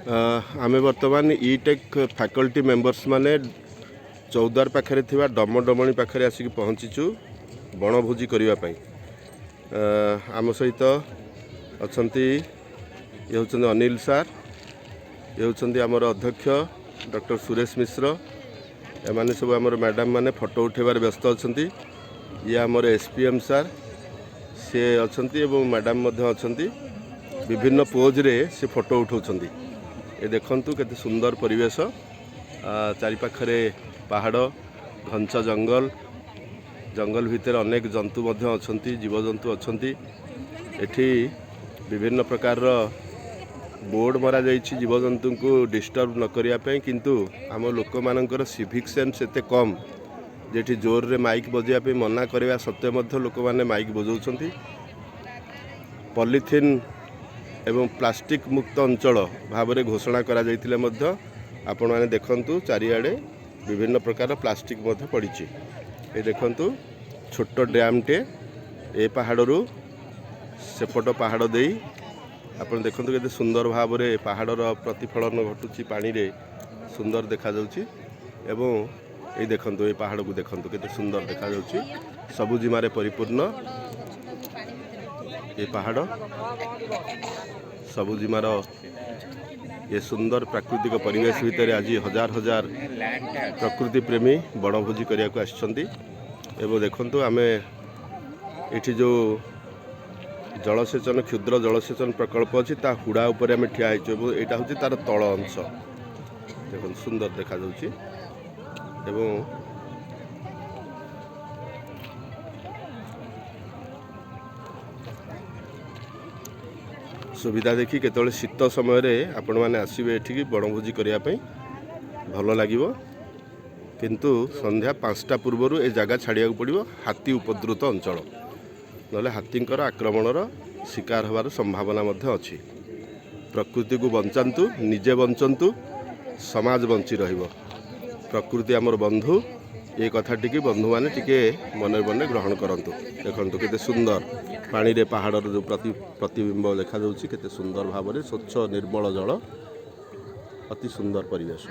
आमे वर्तमान ईटेक faculty members माने चौद्वार पाखे डमडमणी पाखे आसिक पहुँचीचु बनभोजी करने। आम सहित अच्छा ये हूँ अनिल सार, ये हूँ आमर अध्यक्ष डॉक्टर सुरेश मिश्र, एमाने सब आमर मैडम माने फोटो उठेबार व्यस्त अच्छा। ये आमर एसपीएम सार सी अच्छा मैडम अच्छा विभिन्न पोज रे से फोटो उठाउछंती। ये देखंतु केते सुंदर परिवेश, चारि पाखरे पहाड़, घंच जंगल, जंगल भितर अनेक जंतु मध्य अछंती, जीवजंतु अछंती। एठी विभिन्न प्रकार बोर्ड मरा जाइछि जीवजंतु को डिस्टर्ब न करिया पे, किंतु आम लोक मानकर सिविक सेंस एते कम जेठी जोर रे माइक बजिया पे मना करवा सत्वे मध्य लोक माने माइक बजाउछंती। पॉलिथिन एवं प्लास्टिक मुक्त अंचल भाव में घोषणा करा जाइथिले मध्य आपण माने देखंतु चारिआडे विभिन्न प्रकार प्लास्टिक मध्य पड़िछि। ए देखंतु छोट डैम टे ए पहाड़रू सेपट पहाड़ देई आपण देखंतु केते सुंदर भाव में पहाड़र प्रतिफलन घटुछि, पानी रे सुंदर देखा जाउछि। एवं ए देखंतु ए पहाड़ को देखंतु केते सुंदर देखा जाउछि, सबुजिमारे परिपूर्ण ये पहाड़ सबुजिमार ये सुंदर प्राकृतिक परिवेश भितर आज हजार हजार प्रकृति प्रेमी बनभोजी करने को आसछंती। एवं देखंतु आमे एठी जो जलसेचन क्षुद्र जलसेचन प्रकल्प अच्छी ता हुड़ा उपर आमे ठिया होइछु। एटा होछि तार तल अंश, देखो सुंदर देखा जाउछि। एवं सुविधा देखी केतले शीत समय रे आपण माने आसीबे एठिकी बनभोजी करिया पई भल लागिवो, किंतु संध्या 5टा पूर्वरु ए जगह छाड़िया पड़िवो। हाथी उपद्रुत अंचल नले हाथींकर आक्रमणर शिकार होवार संभावना मध्य अछि। प्रकृति को बंचातु, निजे बंचंतु, समाज बंची रहिबो। प्रकृति आमर बंधु, ये कथाटी की बंधु माने टिके मन मन ग्रहण करंतु। देखंतु केते सुंदर पानी रे पहाड़र जो प्रतिबिंब देखा जाउछि, केते सुंदर भाव में स्वच्छ निर्मल जल, अति सुंदर परिवेश।